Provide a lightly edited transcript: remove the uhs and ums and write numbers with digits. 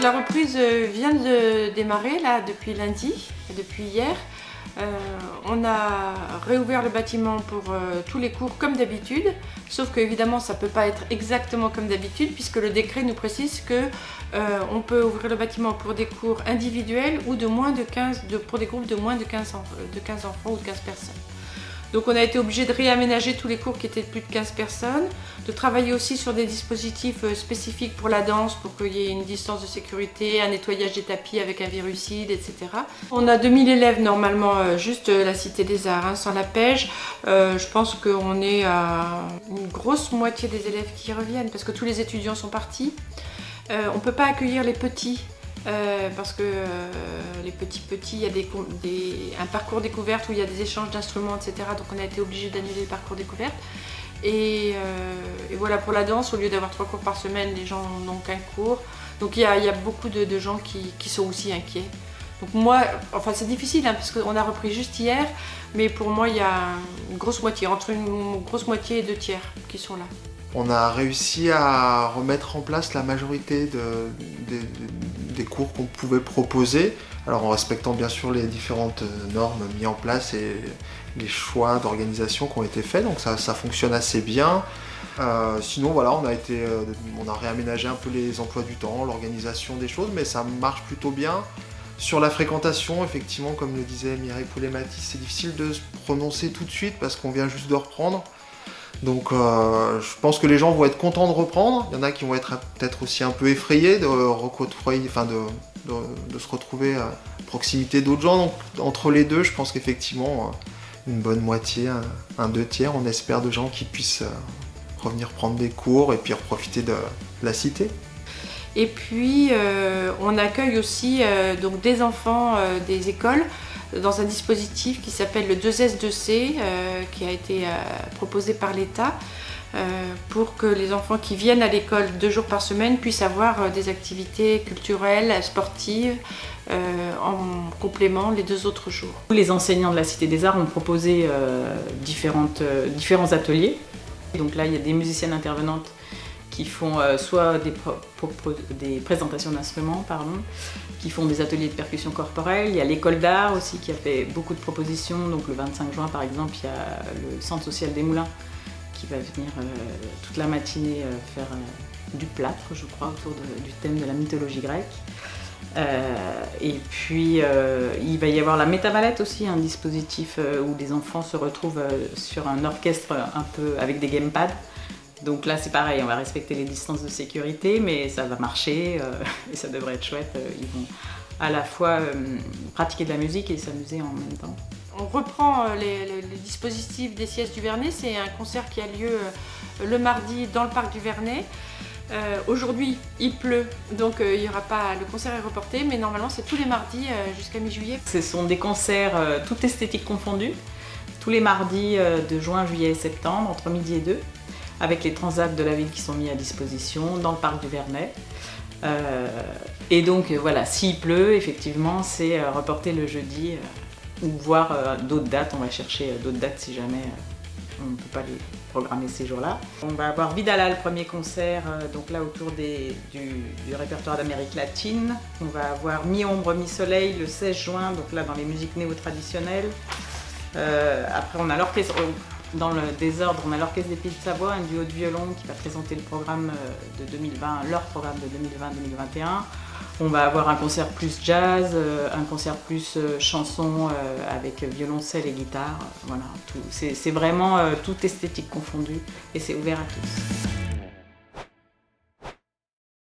Donc la reprise vient de démarrer là depuis lundi, depuis hier. On a réouvert le bâtiment pour tous les cours comme d'habitude, sauf que évidemment ça ne peut pas être exactement comme d'habitude puisque le décret nous précise que on peut ouvrir le bâtiment pour des cours individuels ou de moins de 15, pour des groupes de moins de 15 enfants ou de 15 personnes. Donc on a été obligé de réaménager tous les cours qui étaient de plus de 15 personnes, de travailler aussi sur des dispositifs spécifiques pour la danse, pour qu'il y ait une distance de sécurité, un nettoyage des tapis avec un virucide, etc. On a 2000 élèves normalement, juste la Cité des Arts, hein, sans la Pège. Je pense qu'on est à une grosse moitié des élèves qui reviennent, parce que tous les étudiants sont partis. On ne peut pas accueillir les petits. Parce que les petits, il y a un parcours découverte où il y a des échanges d'instruments, etc. Donc on a été obligé d'annuler le parcours découverte. Et voilà, pour la danse, au lieu d'avoir 3 cours par semaine, les gens n'ont qu'un cours. Donc il y a beaucoup de gens qui sont aussi inquiets. Donc moi, enfin c'est difficile hein, parce qu'on a repris juste hier, mais pour moi il y a une grosse moitié, entre une grosse moitié et 2 tiers qui sont là. On a réussi à remettre en place la majorité des cours qu'on pouvait proposer, alors en respectant bien sûr les différentes normes mises en place et les choix d'organisation qui ont été faits, donc ça fonctionne assez bien. Sinon voilà, on a réaménagé un peu les emplois du temps, l'organisation des choses, mais ça marche plutôt bien. Sur la fréquentation, effectivement, comme le disait Mireille Poulet-Matisse, c'est difficile de se prononcer tout de suite parce qu'on vient juste de reprendre. Donc je pense que les gens vont être contents de reprendre. Il y en a qui vont être peut-être aussi un peu effrayés de se retrouver à proximité d'autres gens. Donc entre les deux, je pense qu'effectivement, une bonne moitié, un 2 tiers, on espère de gens qui puissent revenir prendre des cours et puis profiter de la cité. Et puis on accueille aussi donc des enfants des écoles dans un dispositif qui s'appelle le 2S2C qui a été proposé par l'État pour que les enfants qui viennent à l'école 2 jours par semaine puissent avoir des activités culturelles, sportives en complément les 2 autres jours. Les enseignants de la Cité des Arts ont proposé différents ateliers. Donc là il y a des musiciennes intervenantes qui font soit des présentations d'instruments, qui font des ateliers de percussion corporelle. Il y a l'école d'art aussi qui a fait beaucoup de propositions. Donc le 25 juin par exemple, il y a le centre social des Moulins qui va venir toute la matinée faire du plâtre, je crois, autour du thème de la mythologie grecque. Et puis il va y avoir la Métavalette aussi, un dispositif où les enfants se retrouvent sur un orchestre un peu avec des gamepads. Donc là c'est pareil, on va respecter les distances de sécurité, mais ça va marcher et ça devrait être chouette. Ils vont à la fois pratiquer de la musique et s'amuser en même temps. On reprend les dispositifs des siestes du Vernet, c'est un concert qui a lieu le mardi dans le parc du Vernet. Aujourd'hui il pleut, donc il y aura pas, le concert est reporté, mais normalement c'est tous les mardis jusqu'à mi-juillet. Ce sont des concerts toutes esthétiques confondues, tous les mardis de juin, juillet et septembre, entre midi et 2. Avec les transats de la ville qui sont mis à disposition dans le parc du Vernet. Et donc voilà, s'il pleut, effectivement, c'est reporter le jeudi ou voir d'autres dates. On va chercher d'autres dates si jamais on ne peut pas les programmer ces jours-là. On va avoir Vidala, le premier concert, donc là autour du répertoire d'Amérique latine. On va avoir Mi-ombre, Mi-soleil le 16 juin, donc là dans les musiques néo-traditionnelles. Après on a l'orchestre. Dans le désordre, on a l'Orchestre des Pays de Savoie, un duo de violon qui va présenter le programme de 2020, leur programme de 2020-2021. On va avoir un concert plus jazz, un concert plus chanson avec violoncelle et guitare. Voilà, c'est vraiment tout esthétique confondu et c'est ouvert à tous.